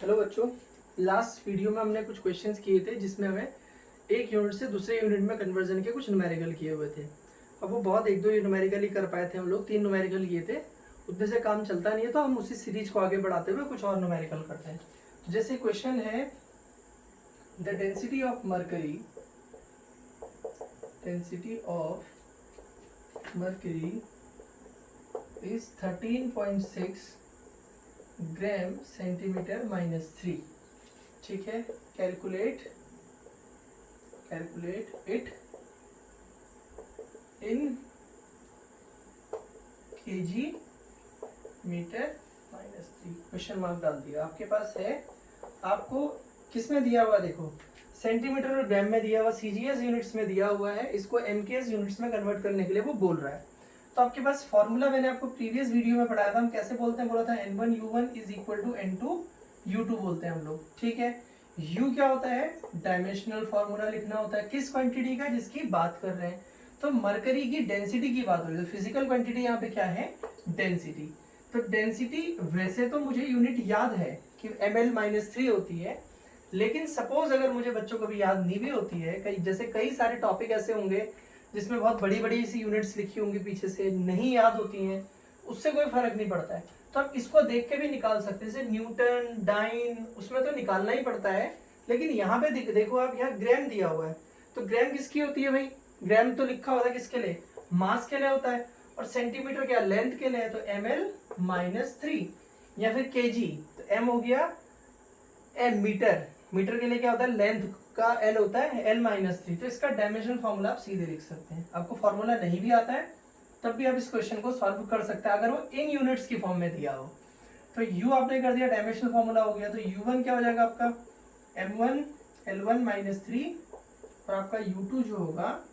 Hello बच्चों, last video में हमने कुछ क्वेश्चंस किए थे जिसमें हमें एक यूनिट से दूसरे यूनिट में कन्वर्जन के कुछ न्यूमेरिकल किए हुए थे। अब वो बहुत एक दो न्यूमेरिकल ही कर पाए थे, हम लोग 3 न्यूमेरिकल किए थे। उतने से काम चलता नहीं है तो हम उसी सीरीज को आगे बढ़ाते हुए कुछ और न्यूमेरिकल करते हैं। जैसे क्वेश्चन है the density of mercury is 13.6 gram centimetre -3। ठीक है, calculate it in KG metre -3। Question mark डाल दिया। आपके पास है, आपको किस में दिया हुआ, देखो सेंटीमीटर और ग्राम में दिया हुआ, सीजीएस यूनिट्स में दिया हुआ है, इसको एमकेएस यूनिट्स में कन्वर्ट करने के लिए वो बोल रहा है। तो आपके पास फॉर्मूला मैंने आपको प्रीवियस वीडियो में पढ़ाया था, हम कैसे बोलते हैं, बोला था N1U1 is equal to N2U2 बोलते हैं हम लोग। ठीक है, U क्या होता है, डायमेंशनल फॉर्मूला लिखना होता है किस क्वांटिटी का, जिसकी बात कर रहे हैं। तो मरकरी की डेंसिटी की बात हो रही है, तो फिजिकल क्वांटिटी यहाँ पे क्या है, डेंसिटी। तो डेंसिटी वैसे तो मुझे यूनिट याद है कि ml-3 होती है, लेकिन सपोज अगर मुझे बच्चों को भी याद नहीं भी होती है, जैसे कई सारे टॉपिक ऐसे होंगे जिसमें बहुत बड़ी बड़ी सी यूनिट्स लिखी होंगी पीछे से, नहीं याद होती हैं, उससे कोई फर्क नहीं पड़ता है। तो आप इसको देख के भी निकाल सकते हैं, जैसे न्यूटन, डाइन, उसमें तो निकालना ही पड़ता है। लेकिन यहाँ पे देखो आप, यहाँ ग्राम दिया हुआ है, तो ग्राम किसकी होती है भाई, ग्राम तो लिखा होता है किसके लिए, मास के लिए होता है, और सेंटीमीटर क्या, लेंथ के लिए है, तो ml-3 या फिर kg, तो m हो गया m, मीटर के लिए क्या होता है, लेंथ का L होता है L-3। तो इसका डायमेंशन फॉर्मूला आप सीधे लिख सकते हैं। आपको फॉर्मूला नहीं भी आता है तब भी आप इस क्वेश्चन को सॉल्व कर सकते हैं अगर वो इन यूनिट्स की फॉर्म में दिया हो। तो U आपने कर दिया, डायमेंशनल फॉर्मूला हो गया। तो U1 क्या हो जाएगा आपका, M1 L1-3, और आपका U2 जो होगा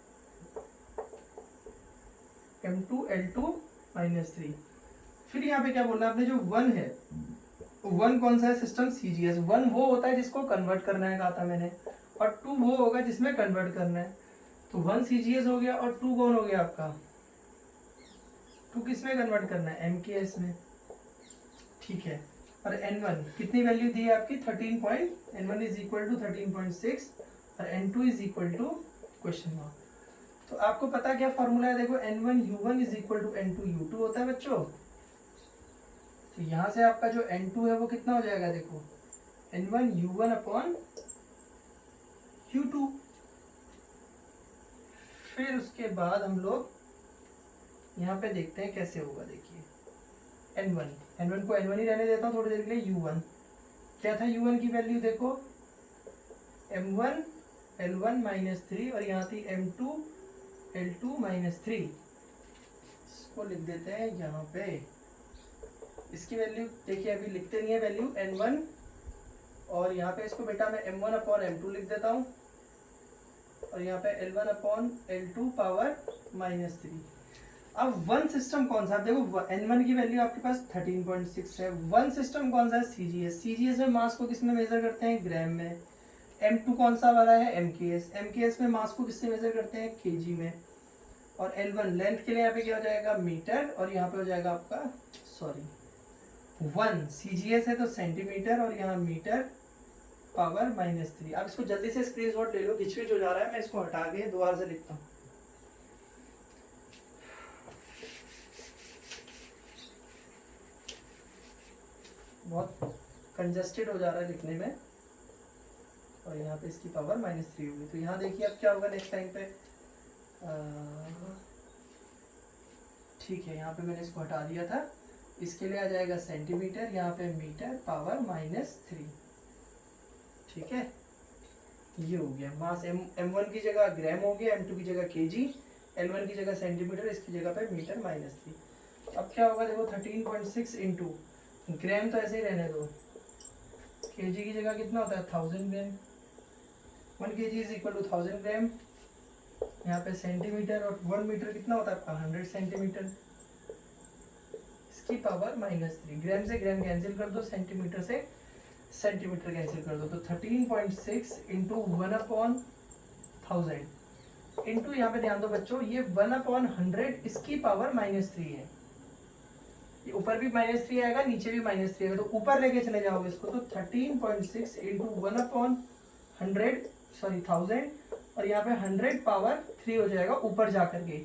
M2 L2-3। फिर यहाँ पे क्या बोलना है आपने, जो 1 है, 1 कौन सा है, सिस्टम सीजीएस। 1 वो होता है जिसको कन्वर्ट करना है, कहा था मैंने, और 2 वो होगा जिसमें कन्वर्ट करना है। तो 1 सीजीएस हो गया, और 2 कौन हो गया आपका, 2 किस में कन्वर्ट करना है, एमकेएस में। ठीक है, और N1 कितनी वैल्यू दी है आपकी, 13. N1 इज इक्वल टू 13.6 और N2 is equal to question mark. तो आपको पता क्या फॉर्मूला है, देखो N1U1 is equal to N2U2 होता है बच्चों। तो यहां से आपका जो N2 है वो कितना हो जाएगा, देखो N1U1 अपॉन U2। फिर उसके बाद हम लोग यहाँ पे देखते हैं कैसे होगा। देखिए N1 को N1 ही रहने देता हूँ थोड़ी देर के लिए। U1 क्या था, U1 की वैल्यू देखो M1 L1-3, और यहाँ थी M2 L2-3। इसको लिख देते हैं यहाँ पे, इसकी वैल्यू देखिए, अभी लिखते नहीं है वैल्यू N1, और यहाँ पे इसको बेटा मैं M1 अपॉन M2 लिख देता हूँ, और यहाँ पे L1 अपॉन L2 पावर -3। अब 1 सिस्टम कौन सा, देखो N1 की वैल्यू आपके पास 13.6 है। 1 सिस्टम कौन सा है, सीजीएस में मास को किस में मेजर करते हैं, ग्राम में। M2 कौन सा वाला है, एमकेएस में मास को किससे मेजर करते हैं, केजी में। और L1 लेंथ के लिए यहाँ पे क्या हो जाएगा, मीटर, और यहाँ पे हो जाएगा आपका 1 सीजीएस है तो सेंटीमीटर, और यहाँ मीटर पावर -3। अब इसको जल्दी से स्क्रीनशॉट ले लो, घिचपिच हो जा रहा है, मैं इसको हटा के दोबारा से लिखता हूँ। बहुत कंजस्टेड हो जा रहा है लिखने में, और यहाँ पे इसकी पावर -3 होगी। तो यहाँ देखिए अब क्या होगा नेक्स्ट टाइम पे, ठीक है, यहाँ पे मैंने इसको हटा दिया था, इसके लिए आ जाएगा सेंटीमीटर, यहाँ पे मीटर पावर -3। ठीक है, ये हो गया मास। M1 की जगह ग्राम हो गया, M2 की जगह केजी, L1 की जगह सेंटीमीटर, इसकी जगह पे मीटर -3। अब क्या होगा, देखो 13.6 इंटू ग्राम तो ऐसे ही रहने दो, केजी की जगह कितना होता है 1000 ग्राम, 1 kg इज इक्वल टू 1000 ग्राम। यहाँ पे सेंटीमीटर, और 1 मीटर कितना होता है आपका 100 सेंटीमीटर, इसकी पावर -3। ग्राम से ग्राम कैंसिल कर दो, सेंटीमीटर से सेंटीमीटर कैंसिल कर दो, तो 13.6 इंटू 1/1000 इंटू, यहाँ पे ध्यान दो बच्चों, ये 1/100 इसकी पावर -3 है। ये ऊपर भी -3 आएगा, नीचे भी -3 आएगा, तो ऊपर लेके चले जाओगे इसको तो 13.6 इंटू 1/100 सॉरी 1000 और यहाँ पे 100 पावर 3 हो जाएगा ऊपर जा करके,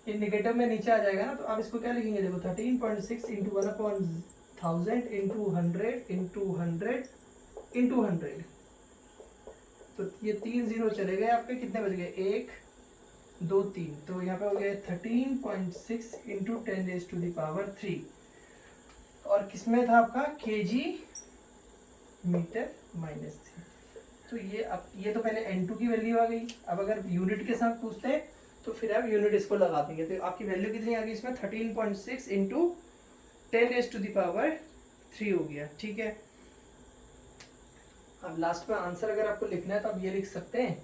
ये निगेटिव में नीचे आ जाएगा ना, तो आप इसको क्या लिखेंगे देखो 13.6 इंटू 1/1000 इंटू 100 इंटू 100 इंटू 100, तो ये 3 0 चले गए आपके, कितने बच गए 1 2 3, तो यहाँ पे हो गया 13.6 इंटू 10⁻³ और किसमें था आपका केजी मीटर -3। तो ये अब ये तो पहले N2 की वैल्यू आ गई। अब अगर यूनिट के साथ पूछते हैं तो फिर आप यूनिट इसको लगा देंगे, तो आपकी वैल्यू कितनी आ गई इसमें 13.6 इंटू 10⁻³ हो गया। ठीक है, अब लास्ट में आंसर अगर आपको लिखना है तो आप ये लिख सकते हैं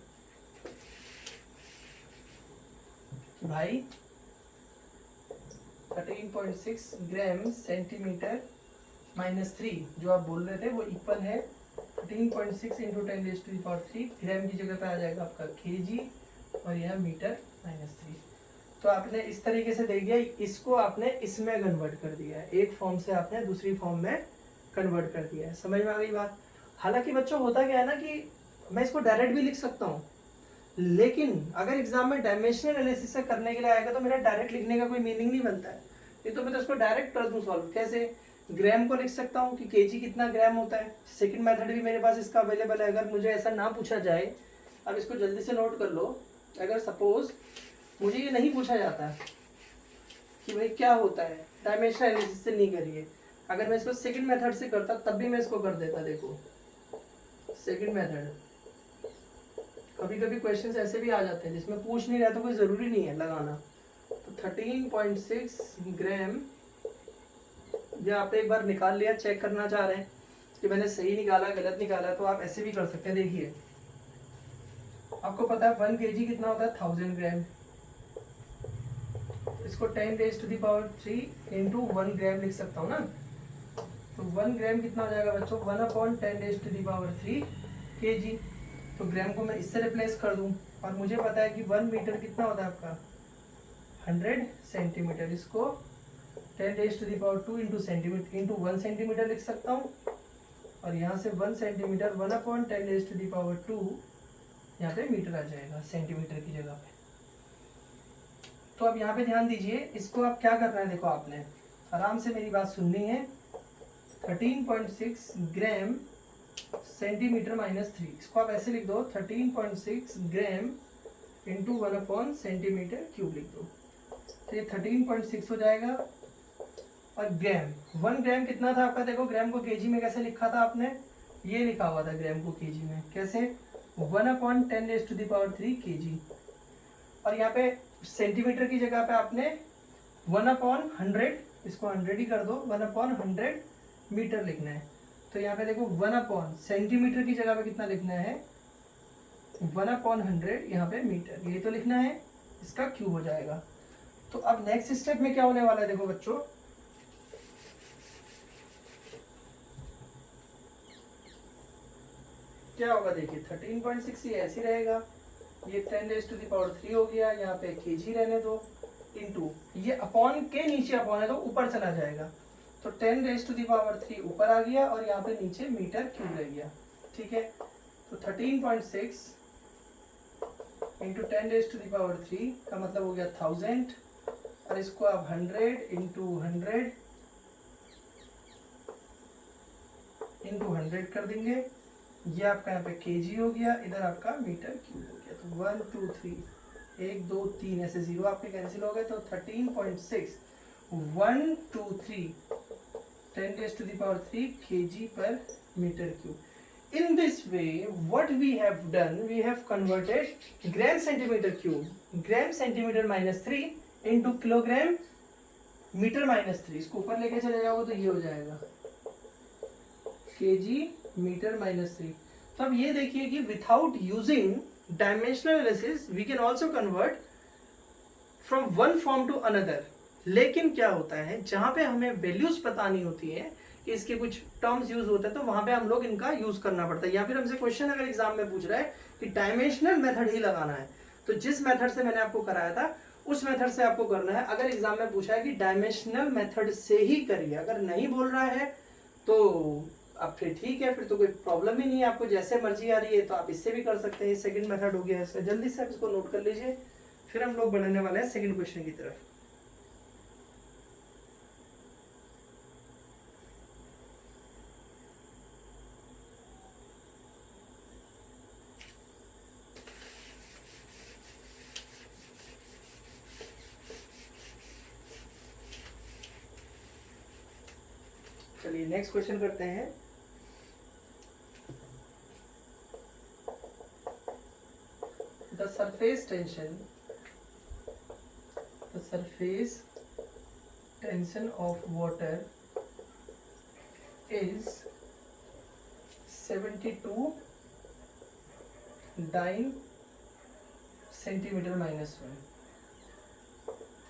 कि भाई 13.6 ग्राम सेंटीमीटर -3 जो आप बोल रहे थे वो इक्वल है 13.6 इंटू 10⁻³ ग्राम की जगह पे आ जाएगा आपका केजी और यह मीटर -3। तो आपने इस तरीके से देख दिया, इसको आपने इसमें कन्वर्ट कर दिया है, एक फॉर्म से आपने दूसरी फॉर्म में कन्वर्ट कर दिया है। समझ में आ गई बात। हालांकि बच्चों होता क्या है ना कि मैं इसको डायरेक्ट भी लिख सकता हूँ, लेकिन अगर एग्जाम में डायमेंशनल एनालिसिस से करने के लिए आएगा तो मेरा डायरेक्ट लिखने का कोई मीनिंग नहीं बनता है। ये तो मैं तो इसको डायरेक्ट कर दूं सॉल्व। कैसे? ग्राम को लिख सकता हूँ कि केजी कितना ग्राम होता है। सेकंड मेथड भी मेरे पास इसका अवेलेबल है, अगर मुझे ऐसा ना पूछा जाए। अब इसको जल्दी से नोट कर लो, अगर सपोज मुझे ये नहीं पूछा जाता कि भाई क्या होता है, डायमेंशनल एनालिसिस से नहीं करिए, अगर मैं इसको सेकंड मेथड से करता तब भी मैं इसको कर देता। देखो सेकंड मेथड, कभी कभी क्वेश्चंस ऐसे भी आ जाते हैं जिसमें पूछ नहीं रहा तो कोई जरूरी नहीं है लगाना। तो 13.6 ग्राम, या आपने एक बार निकाल लिया, चेक करना चाह रहे हैं कि मैंने सही निकाला गलत निकाला, तो आप ऐसे भी कर सकते हैं। देखिए आपको पता है 1 kg कितना होता है 1000 ग्राम, इसको 10⁻³ इंटू 1 ग्राम लिख सकता हूँ ना। तो 1 ग्राम कितना हो जाएगा बच्चों 1/10⁻³ kg। तो ग्राम को मैं इससे रिप्लेस कर दूं, और मुझे पता है कि 1 मीटर कितना होता है आपका 100 सेंटीमीटर, इसको 10⁻² इंटू सेंटीमीटर इंटू 1 सेंटीमीटर लिख सकता हूँ, और यहाँ से 1 सेंटीमीटर 1/10⁻², यहाँ पे मीटर आ जाएगा सेंटीमीटर की जगह पे। तो अब यहाँ पे ध्यान दीजिए, इसको आप क्या करना है, देखो आपने आराम से मेरी बात सुननी है। 13.6 ग्राम सेंटीमीटर -3, इसको आप ऐसे लिख दो 13.6 ग्राम इंटू 1/cm³ लिख दो, तो ये 13.6 हो जाएगा। और ग्राम 1 ग्राम कितना था आपका, देखो ग्राम को केजी में कैसे लिखा था आपने, ये लिखा हुआ था ग्राम को केजी में, कैसे 1/10⁻³ kg, और यहाँ पे सेंटीमीटर की जगह पे आपने 1/100, इसको 100 ही कर दो, 1/100 मीटर लिखना है। तो यहाँ पे देखो 1/, सेंटीमीटर की जगह पे कितना लिखना है 1/100, यहाँ पे मीटर, ये तो लिखना है, इसका क्यूब हो जाएगा। तो अब नेक्स्ट स्टेप में क्या होने वाला है, देखो बच्चों क्या होगा, देखिए 13.6 ये ऐसे रहेगा, ये 10⁻³ हो गया, यहाँ पे kg रहने दो, इंटू ये अपॉन के नीचे अपॉन है तो ऊपर चला जाएगा, तो 10⁻³ ऊपर आ गया और यहाँ पे नीचे मीटर क्यूब रह गया। ठीक है, तो 13.6 इंटू 10⁻³ का मतलब हो गया 1000, और इसको आप 100 इंटू 100 इंटू 100 कर देंगे, ये आपका यहाँ पे केजी हो गया, इधर आपका मीटर क्यूब हो गया। तो 1 2 3 1 2 3 ऐसे 0 आपके कैंसिल हो गए, तो 13.6 1 2 3 10⁻³ kg per meter cube. In this way, what we have done, we have converted gram centimeter cube, gram centimeter -3 into kilogram meter -3, इसको ऊपर लेके चले जाओगे तो ये हो जाएगा kg मीटर -3। तो अब ये देखिए कि without using dimensional analysis we can also convert from one form to another. लेकिन क्या होता है, जहां पे हमें वैल्यूज पता नहीं होती है कि इसके कुछ टर्म्स यूज होते हैं, तो वहां पे हम लोग इनका यूज करना पड़ता है। या फिर हमसे क्वेश्चन अगर एग्जाम में पूछ रहा है कि डायमेंशनल मेथड ही लगाना है, तो जिस मेथड से मैंने आपको कराया था उस मेथड से आपको करना है। अगर एग्जाम में पूछा है कि डायमेंशनल मेथड से ही करिए, अगर नहीं बोल रहा है तो अब फिर ठीक है, फिर तो कोई प्रॉब्लम ही नहीं है, आपको जैसे मर्जी आ रही है तो आप इससे भी कर सकते हैं। सेकंड मेथड हो गया इसका, जल्दी से आप इसको नोट कर लीजिए, फिर हम लोग बढ़ने वाले हैं सेकंड क्वेश्चन की तरफ। चलिए नेक्स्ट क्वेश्चन करते हैं। The surface tension of water is 72 dyne centimetre minus 1।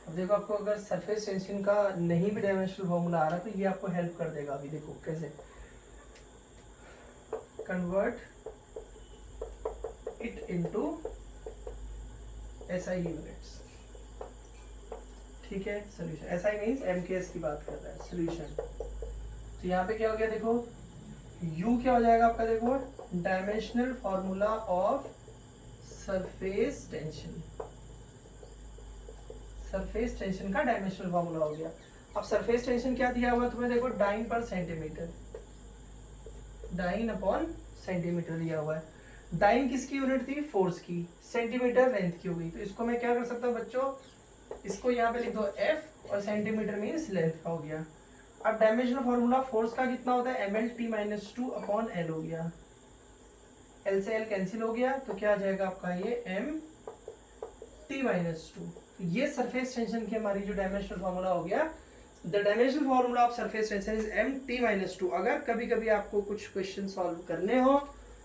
अब देखो, आपको अगर सरफेस टेंशन का नहीं भी डायमेंशनल फॉर्मूला आ रहा तो ये आपको हेल्प कर देगा। अभी देखो कैसे, convert it into SI units. ठीक है, सोल्यूशन SI मींस MKS की बात कर रहा है, सोल्यूशन। तो यहाँ पे क्या हो गया, देखो U क्या हो जाएगा आपका, देखो dimensional formula of surface tension. Surface tension का डायमेंशनल फॉर्मूला हो गया। अब सरफेस टेंशन क्या दिया हुआ है तुम्हें, देखो डाइन पर सेंटीमीटर, डाइन अपॉन सेंटीमीटर दिया हुआ है। डाइन किसकी यूनिट थी, फोर्स की, सेंटीमीटर लेंथ की हो गई। तो इसको मैं क्या कर सकता हूँ बच्चों, इसको यहाँ पे लिख दो F, और सेंटीमीटर मीन्स लेंथ का हो गया। अब डायमेंशनल फॉर्मूला फोर्स का कितना होता है, MLT-2 अपॉन L हो गया, L से L कैंसिल हो गया, तो क्या आ जाएगा आपका ये MT-2। ये सरफेस टेंशन की हमारी जो डायमेंशनल फॉर्मूला हो गया। The dimensional formula of surface tension is MT-2। अगर कभी कभी आपको कुछ क्वेश्चन सॉल्व करने हो,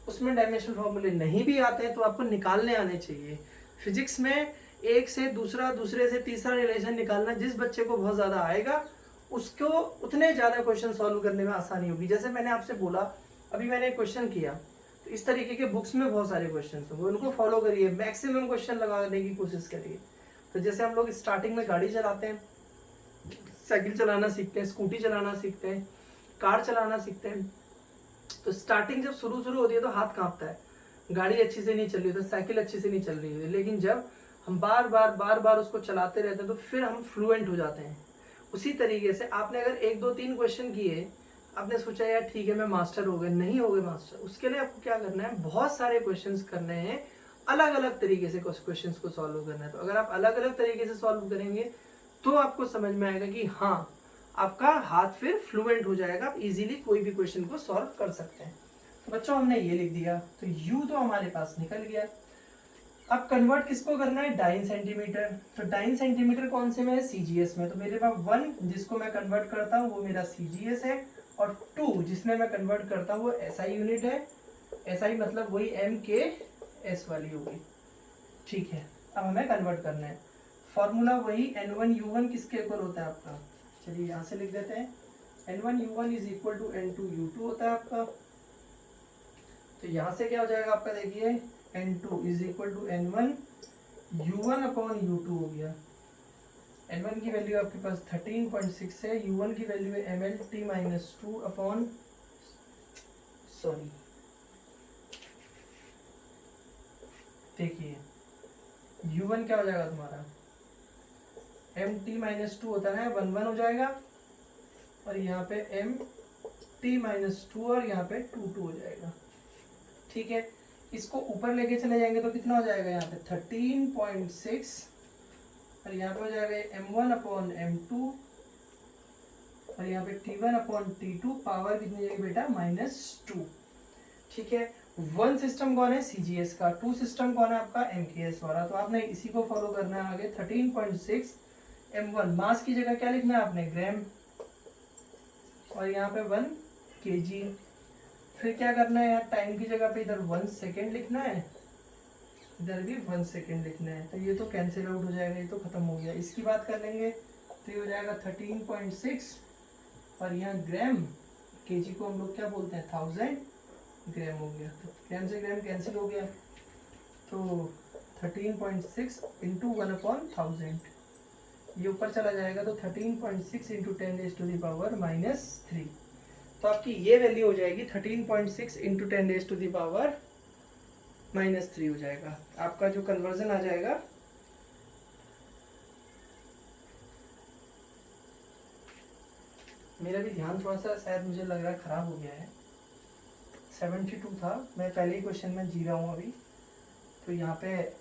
उसमें डायमेंशनल फॉर्मूले नहीं भी आते हैं तो आपको निकालने आने चाहिए। फिजिक्स में एक से दूसरा, दूसरे से तीसरा रिलेशन निकालना जिस बच्चे को बहुत ज़्यादा आएगा, उसको उतने ज़्यादा क्वेश्चन सॉल्व करने में आसानी होगी। जैसे मैंने आपसे बोला, अभी मैंने क्वेश्चन किया, तो इस तरीके के बुक्स में बहुत सारे क्वेश्चन होंगे, उनको फॉलो करिए, मैक्सिमम क्वेश्चन लगाने की कोशिश करिए। तो जैसे हम लोग स्टार्टिंग में गाड़ी चलाते हैं, साइकिल चलाना सीखते हैं, स्कूटी चलाना सीखते हैं, कार चलाना सीखते हैं, तो स्टार्टिंग जब शुरू होती है तो हाथ कांपता है, गाड़ी अच्छी से नहीं चल रही होती, साइकिल अच्छी से नहीं चल रही होती। लेकिन जब हम बार बार उसको चलाते रहते हैं तो फिर हम फ्लुएंट हो जाते हैं। उसी तरीके से आपने अगर 1 2 3 क्वेश्चन किए, आपने सोचा यार ठीक है मैं मास्टर हो गया, नहीं हो गए मास्टर। उसके लिए आपको क्या करना है, बहुत सारे क्वेश्चंस करने हैं, अलग अलग तरीके से क्वेश्चंस को सॉल्व करना है। तो अगर आप अलग अलग तरीके से सॉल्व करेंगे तो आपको समझ में आएगा कि हाँ, आपका हाथ फिर फ्लुएंट हो जाएगा, आप इजीली कोई भी क्वेश्चन को सॉल्व कर सकते हैं। तो बच्चों हमने ये लिख दिया, तो U तो हमारे पास निकल गया। अब कन्वर्ट किसको करना है, डाइन सेंटीमीटर। तो डाइन सेंटीमीटर कौन से में है, CGS में। तो मेरे पास 1 जिसको मैं कन्वर्ट करता हूँ वो मेरा CGS है, और 2 जिसमें मैं कन्वर्ट करता हूँ वो SI यूनिट है। SI मतलब वही MKS वाली होगी। ठीक है, अब हमें कन्वर्ट करना है। फॉर्मूला वही N1U1 किसके इक्वल होता है आपका, चलिए यहाँ से लिख देते हैं, N1U1 is equal to N2U2 होता है आपका। तो यहाँ से क्या हो जाएगा आपका, देखिए N2 is equal to N1U1 upon U2 हो गया। N1 की वैल्यू आपके पास 13.6 है, U1 की वैल्यू है MLT-2 अपॉन, सॉरी देखिए U1 क्या हो जाएगा तुम्हारा, MT-2 होता है 1 1 हो जाएगा, और यहाँ पे MT-2 और यहाँ पे 2 2 हो जाएगा। ठीक है, इसको ऊपर लेके चले जाएंगे तो कितना हो जाएगा, यहाँ पे 13.6, और यहाँ पे हो जाएगा M1 अपॉन M2, और यहाँ पे T1 अपॉन T2, पावर कितनी जाएगी बेटा, -2। ठीक है, 1 सिस्टम कौन है, CGS का, 2 सिस्टम कौन है आपका, MKS वाला। तो आपने इसी को फॉलो करना है आगे। 13.6 M1, मास की जगह क्या लिखना है आपने, ग्राम, और यहाँ पे 1 kg। फिर क्या करना है, यहाँ टाइम की जगह पे इधर 1 सेकेंड लिखना है, इधर भी 1 सेकेंड लिखना है। तो ये तो कैंसिल आउट हो जाएगा, ये तो खत्म हो गया। इसकी बात कर लेंगे तो ये हो जाएगा 13.6, और यहाँ ग्राम, kg को हम लोग क्या बोलते हैं, 1000 ग्राम हो गया। तो ग्राम से ग्राम कैंसिल हो गया, तो 13.6 इंटू 1/1000, ये ऊपर चला जाएगा तो 13.6 इंटू 10⁻³ तो आपकी ये वैल्यू हो जाएगी 13.6 इंटू 10⁻³ हो जाएगा। आपका जो कन्वर्जन आ जाएगा मेरा भी ध्यान थोड़ा सा शायद मुझे लग रहा है ख़राब हो गया है। 72 था, मैं पहले ही क्वेश्चन में जी रहा हूँ अभी, तो यहाँ पे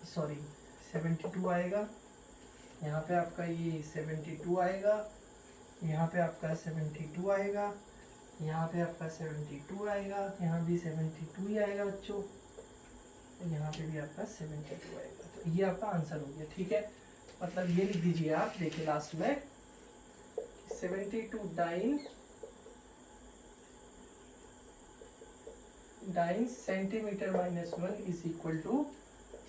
सॉरी 72 आएगा, यहाँ पे आपका ये 72 आएगा, यहाँ पे आपका 72 आएगा, यहाँ पे आपका 72 आएगा, यहाँ भी 72 ही आएगा बच्चों, यहाँ पे भी आपका 72 आएगा। तो ये आपका आंसर हो गया, ठीक है। मतलब ये लिख दीजिए आप, देखिए लास्ट में 72 dyne centimetre -1 is equal to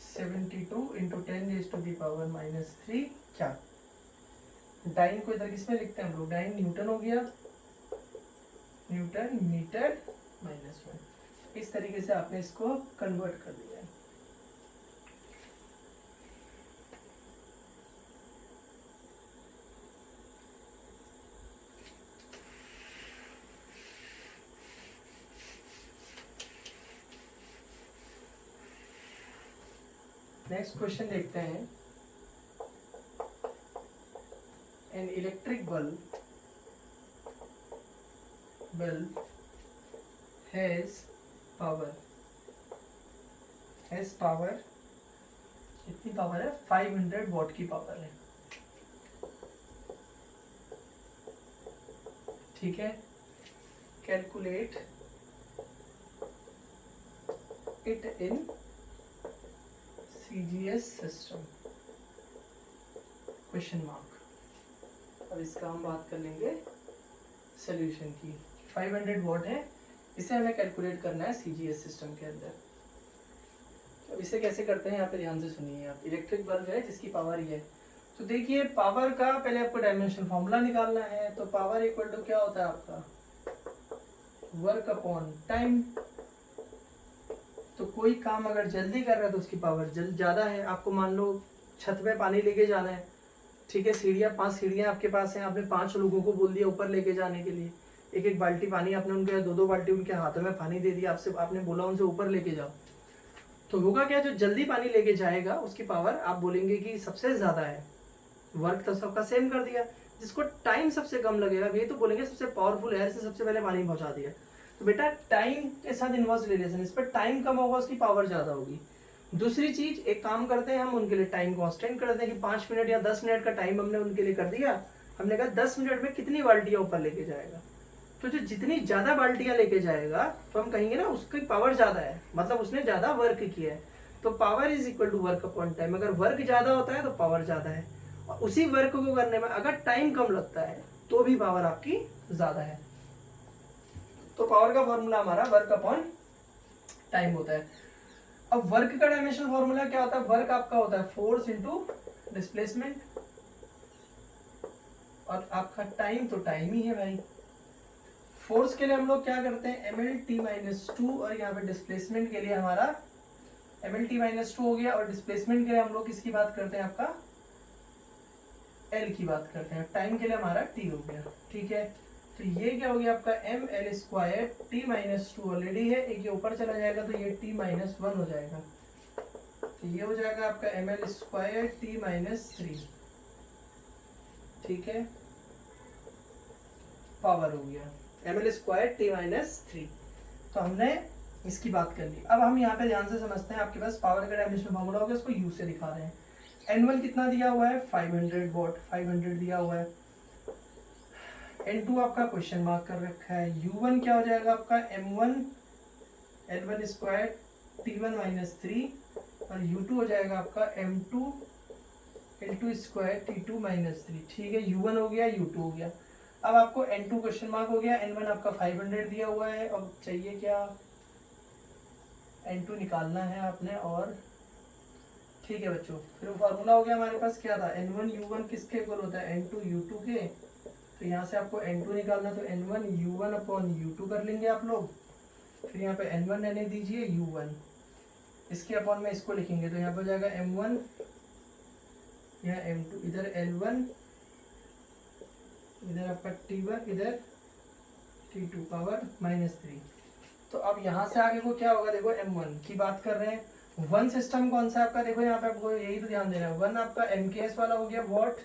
72 into 10⁻³ क्या। डाइन को इधर किसमें लिखते हैं हम लोग, डाइन न्यूटन हो गया, न्यूटन मीटर -1, इस तरीके से आपने इसको कन्वर्ट कर दिया है। नेक्स्ट क्वेश्चन देखते हैं। An electric bulb has power कितनी पावर है, 500 वॉट की पावर है, ठीक है। Calculate it in CGS system question mark. अब इसका हम बात कर लेंगे सोल्यूशन की। 500 वॉट है, इसे हमें कैलकुलेट करना है CGS सिस्टम के अंदर। अब इसे कैसे करते हैं, यहाँ पे ध्यान से सुनिए आप। इलेक्ट्रिक बल्ब है जिसकी पावर ये है, तो देखिए पावर का पहले आपको डायमेंशन फॉर्मूला निकालना है। तो पावर इक्वल टू क्या होता है आपका, वर्क अपॉन टाइम। तो कोई काम अगर जल्दी कर रहा है तो उसकी पावर ज़्यादा है। आपको मान लो छत पे पानी लेके जाना है, ठीक है, सीढ़ियाँ 5 सीढ़ियाँ आपके पास हैं, आपने 5 लोगों को बोल दिया ऊपर लेके जाने के लिए, एक एक बाल्टी पानी आपने उनके 2-2 बाल्टी उनके हाथों में पानी दे दिया, आपने बोला उनसे ऊपर लेके जाओ। तो होगा क्या, जो जल्दी पानी लेके जाएगा उसकी पावर आप बोलेंगे कि सबसे ज़्यादा है। वर्क तो सबका सेम कर दिया। जिसको टाइम सबसे कम लगेगा ये तो बोलेंगे सबसे पावरफुल है, से सबसे पहले पानी पहुँचा दिया। तो बेटा टाइम के साथ इनवर्स रिलेशन, इस पर टाइम कम होगा उसकी पावर ज़्यादा होगी। दूसरी चीज, एक काम करते हैं हम उनके लिए टाइम कांस्टेंट कर देते हैं कि 5 मिनट या 10 मिनट का टाइम हमने उनके लिए कर दिया। हमने कहा 10 मिनट में कितनी बाल्टियां ऊपर लेके जाएगा। तो जो जितनी ज्यादा बाल्टियां लेके जाएगा तो हम कहेंगे ना उसकी पावर ज्यादा है, मतलब उसने ज्यादा वर्क किया है। तो power is equal to work upon time. अगर वर्क ज्यादा होता है तो पावर ज्यादा है, और उसी वर्क को करने में अगर टाइम कम लगता है तो भी पावर आपकी ज्यादा है। तो पावर का फॉर्मूला हमारा वर्क अपॉन टाइम होता है। अब वर्क का डायमेंशन फॉर्मूला क्या होता है, वर्क आपका होता है फोर्स इनटू डिस्प्लेसमेंट, और आपका टाइम तो टाइम ही है भाई। फोर्स के लिए हम लोग क्या करते हैं, mlt-2, और यहाँ पे डिस्प्लेसमेंट के लिए हमारा mlt-2 हो गया, और डिस्प्लेसमेंट के लिए हम लोग किसकी बात करते हैं, आपका L की बात करते हैं। टाइम के लिए हमारा T हो गया, ठीक है। तो ये क्या हो गया आपका ml² t-2 ऑलरेडी है, एक ये ऊपर चला जाएगा तो ये t-1 हो जाएगा। तो ये हो जाएगा आपका ml² t-3, ठीक है, पावर हो गया ml² t-3। तो हमने इसकी बात कर ली। अब हम यहाँ पे ध्यान से समझते हैं, आपके पास पावर का डायमेंशन फॉर्मूला हो गया, उसको U से दिखा रहे हैं। N1 कितना दिया हुआ है, 500 वॉट, 500 दिया हुआ है। N2 आपका क्वेश्चन मार्क कर रखा है। U1 क्या हो जाएगा आपका M1 L1² t1-3, और U2 हो जाएगा आपका M2 L2² t2-3, ठीक है। U1 हो गया, U2 हो गया। अब आपको N2 क्वेश्चन मार्क हो गया, N1 आपका 500 दिया हुआ है। अब चाहिए क्या, N2 निकालना है आपने, और ठीक है बच्चों। फिर फॉर्मूला हो गया हमारे पास, क्या था, N1 U1 किसके इक्वल होता है, N2 U2 के। तो यहाँ से आपको N2 निकालना, तो N1 U1 अपॉन U2 कर लेंगे आप लोग। फिर यहाँ पे N1 रहने दीजिए U1, इसके अपॉन में इसको लिखेंगे तो यहाँ पर हो जाएगा m1, यहाँ m2, इधर l1, इधर आपका t1, इधर t2 पावर -3। तो अब यहाँ से आगे को क्या होगा, देखो m1 की बात कर रहे हैं। वन सिस्टम कौन सा आपका, देखो यहाँ पे आपको यही तो ध्यान देना है। वन आपका MKS वाला हो गया वॉट,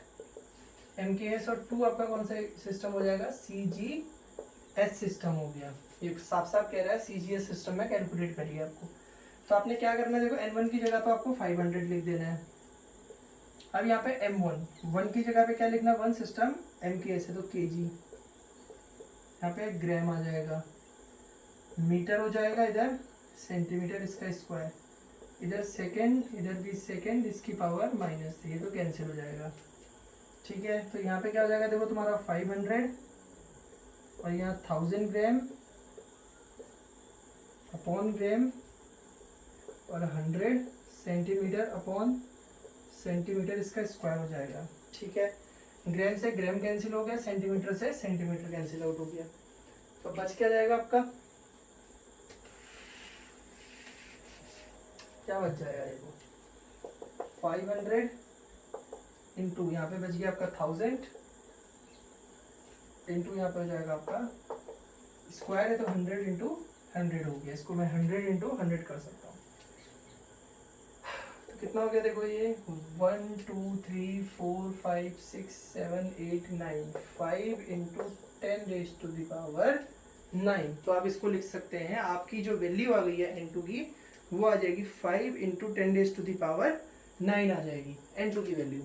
MKS, और 2 आपका कौन सा सिस्टम हो जाएगा, CGS सिस्टम हो गया। ये साफ साफ कह रहा है CGS सिस्टम में कैलकुलेट करिए आपको। तो आपने क्या करना है, देखो N1 की जगह तो आपको 500 लिख देना है। अब यहाँ पे M1 1 की जगह पे क्या लिखना, वन सिस्टम MKS है तो kg, यहाँ पे ग्राम आ जाएगा, मीटर हो जाएगा, इधर सेंटीमीटर इसका स्क्वायर, इधर सेकंड, इधर भी सेकंड, इसकी पावर -3, ये तो कैंसिल हो जाएगा। ठीक है, तो यहाँ पे क्या हो जाएगा, देखो तुम्हारा 500 और यहाँ 1000 ग्राम अपॉन ग्राम और 100 सेंटीमीटर अपॉन सेंटीमीटर, इसका स्क्वायर हो जाएगा। ठीक है, ग्राम से ग्राम कैंसिल हो गया, सेंटीमीटर से सेंटीमीटर कैंसिल आउट हो गया, तो बच क्या जाएगा आपका, क्या बच जाएगा, देखो 500 इंटू यहाँ पे बच गया आपका 1000 इंटू यहाँ पे हो जाएगा आपका स्क्वायर है तो 100 इंटू 100 हो गया। इसको मैं 100 इंटू 100 कर सकता हूँ, तो कितना हो गया, देखो ये 1 2 3 4 5 6 7 8 9, 5 into 10 raise to the power 9। तो आप इसको लिख सकते हैं, आपकी जो वैल्यू आ गई है N2 की वो आ जाएगी 5 into 10 raise to the power 9 आ जाएगी N2 की वैल्यू,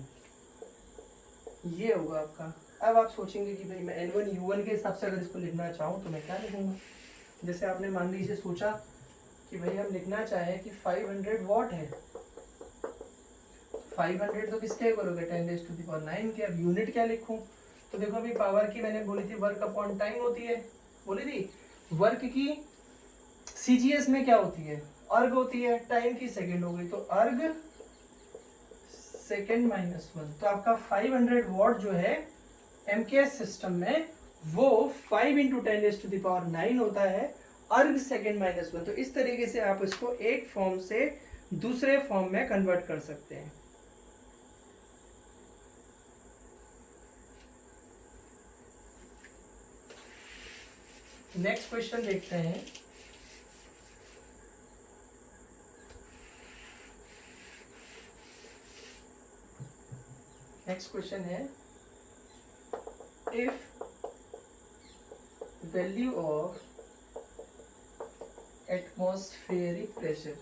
ये होगा आपका। अब आप सोचेंगे कि भाई मैं N1 U1 के हिसाब से अगर इसको लिखना चाहूँ तो मैं क्या लिखूँगा। जैसे आपने मान लीजिए सोचा कि भाई हम लिखना चाहें कि 500 वॉट है, 500 तो किसके इक्वल हो गया, 10 रेज़ टू द पावर 9 के। अब यूनिट क्या लिखूँ, तो देखो अभी पावर की मैंने बोली थी वर्क अपॉन टाइम होती है, बोली थी वर्क की CGS में क्या होती है, अर्ग होती है, टाइम की सेकंड हो गई, तो अर्ग सेकेंड -1। तो आपका 500 वॉट जो है MKS सिस्टम में वो 5 into 10 raise to the power 9 होता है, अर्ग सेकेंड -1। तो इस तरीके से आप इसको एक फॉर्म से दूसरे फॉर्म में कन्वर्ट कर सकते हैं। नेक्स्ट क्वेश्चन देखते हैं। नेक्स्ट क्वेश्चन है, if value of atmospheric pressure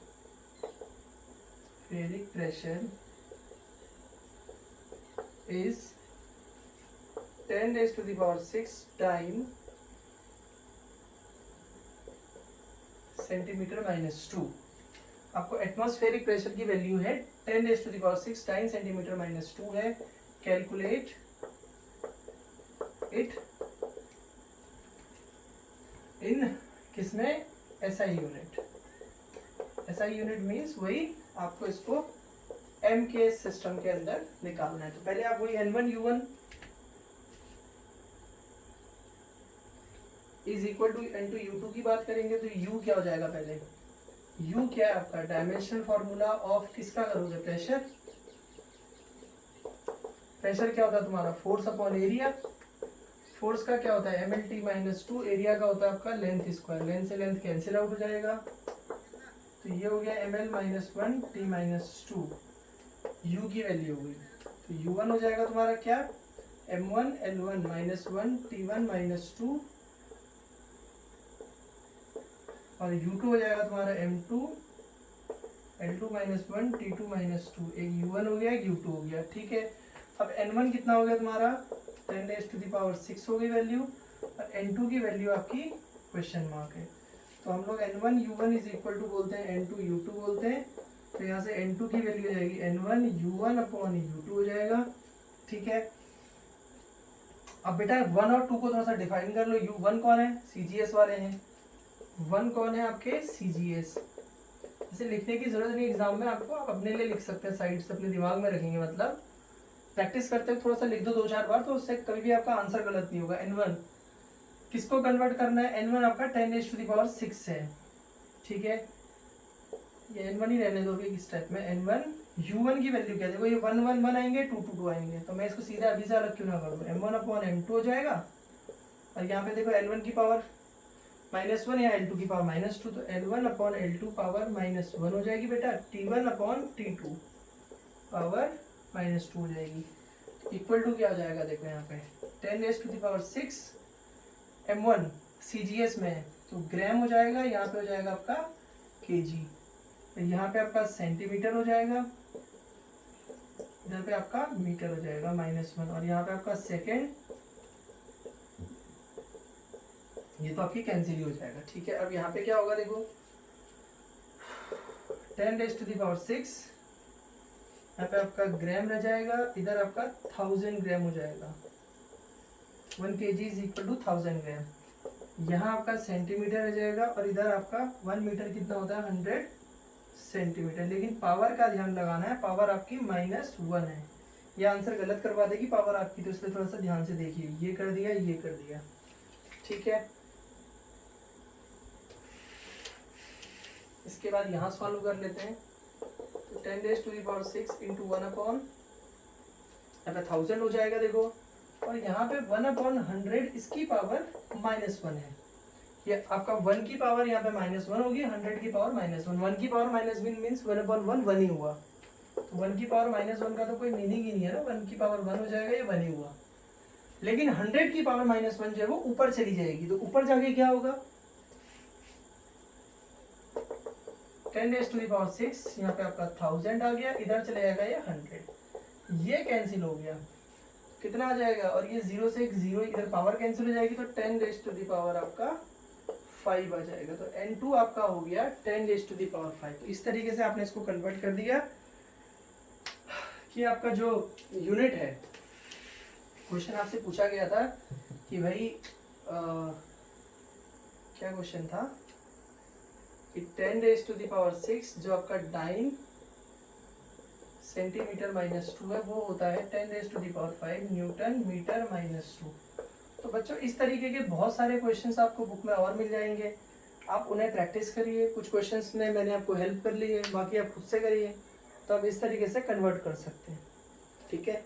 is 10 raised to the power 6 time centimetre -2। आपको एटमॉस्फेरिक प्रेशर की वैल्यू है 10 raise to the power 6 time centimetre -2 है। कैलकुलेट इट इन किसमें, SI unit. SI unit means वही आपको इसको MKS system के अंदर निकालना है। तो पहले आप वही N1 U1 is equal to N2 U2 की बात करेंगे तो U क्या हो जाएगा, पहले U क्या है आपका, डायमेंशनल फॉर्मूला ऑफ किसका करोगे, प्रेशर। प्रेशर क्या होता है तुम्हारा, फोर्स अपॉन एरिया। फोर्स का क्या होता है MLT -2, एरिया का होता है आपका लेंथ स्क्वायर, लेंथ से लेंथ कैंसिल आउट हो जाएगा, तो ये हो गया ML -1 T -2, U की वैल्यू हो गई। तो U1 हो जाएगा तुम्हारा क्या, M1 L1 -1 T1 -2 और U2 हो जाएगा तुम्हारा M2 L2 -1 T2 -2। एक U1 हो गया, एक U2 हो गया। ठीक है, अब N1 कितना हो गया तुम्हारा, 10 रेज़ टू द पावर 6 हो गई वैल्यू, और N2 की वैल्यू आपकी क्वेश्चन मार्क है। तो हम लोग N1 U1 is equal to बोलते हैं N2 U2 बोलते हैं। तो यहाँ से N2 की वैल्यू हो जाएगी N1 U1 अपॉन U2 हो जाएगा। ठीक है, अब बेटा 1 और 2 को थोड़ा सा डिफाइन कर लो। U1 कौन है, CGS वाले हैं। 1 कौन है आपके, CGS। इसे लिखने की जरूरत नहीं एग्जाम में, आपको आप अपने लिए लिख सकते हैं, साइड से अपने दिमाग में रखेंगे, मतलब प्रैक्टिस करते हुए थोड़ा सा लिख दो 2-4 बार, तो उससे कभी भी आपका आंसर गलत नहीं होगा। N1 किसको कन्वर्ट करना है, N1 आपका 10 रेज़ टू द पावर 6 है। ठीक है, ये n1 ही रहने दोगे इस स्टेप में। n1 u1 की वैल्यू क्या, देखो ये 1 1 1 आएंगे, 2 2 2 आएंगे, तो मैं इसको सीधा अभी से अलग क्यों ना करूँ, m1/m2 हो जाएगा। और यहाँ पे देखो l1 की पावर -1 या l2 की पावर -2, तो l1/l2 पावर -1 हो जाएगी बेटा, t1/t2 पावर -2 हो जाएगी। इक्वल टू क्या हो जाएगा, देखो यहाँ पे 10⁶ m1 CGS में है तो ग्राम हो जाएगा, यहाँ पे हो जाएगा आपका kg, तो यहाँ पे आपका सेंटीमीटर हो जाएगा, इधर पे आपका मीटर हो जाएगा -1, और यहाँ पे आपका सेकेंड, ये तो आपकी कैंसिल ही हो जाएगा। ठीक है, अब यहाँ पे क्या होगा देखो 10⁶, यहाँ पे आपका ग्राम रह जाएगा, इधर आपका 1000 ग्राम हो जाएगा, 1 kg = 1000 ग्राम। यहाँ आपका सेंटीमीटर रह जाएगा, और इधर आपका 1 मीटर कितना होता है, 100 सेंटीमीटर। लेकिन पावर का ध्यान लगाना है, पावर आपकी -1 है, ये आंसर गलत करवा देगी पावर आपकी, तो इसलिए थोड़ा सा ध्यान से देखिए, ये कर दिया, ये कर दिया। ठीक है, इसके बाद यहाँ सॉल्व कर लेते हैं। तो 10⁶ × 1/, यहाँ पे 1000 हो जाएगा देखो, और यहाँ पे 1/100 इसकी पावर -1 है, ये आपका 1 की पावर यहाँ पे -1 होगी, 100 की पावर -1, 1 की पावर -1 मीन्स 1/1 1 ही हुआ, तो 1 की पावर -1 का तो कोई मीनिंग ही नहीं है ना, 1 की पावर 1 हो जाएगा, ये 1 ही हुआ। लेकिन 100 की पावर -1 जो है वो ऊपर चली जाएगी, तो ऊपर जाके क्या होगा, 10⁶, यहाँ पे आपका 1000 आ गया, इधर चले जाएगा ये 100, ये कैंसिल हो गया, कितना आ जाएगा, और ये 0 से 1 0, इधर पावर कैंसिल हो जाएगी, तो 10⁻⁵ आपका 5 आ जाएगा, तो n2 आपका हो गया 10⁻⁵। तो इस तरीके से आपने इसको कन्वर्ट कर दिया कि आपका जो यूनिट है, क्वेश्चन आपसे पूछा गया था कि भाई क्या क्वेश्चन था कि 10⁻⁶ जो आपका 9 सेंटीमीटर -2 है, वो होता है 10⁵ न्यूटन मीटर -2। तो बच्चों इस तरीके के बहुत सारे क्वेश्चंस आपको बुक में और मिल जाएंगे, आप उन्हें प्रैक्टिस करिए। कुछ क्वेश्चंस में मैंने आपको हेल्प कर ली है, बाकी आप खुद से करिए, तो आप इस तरीके से कन्वर्ट कर सकते हैं। ठीक है।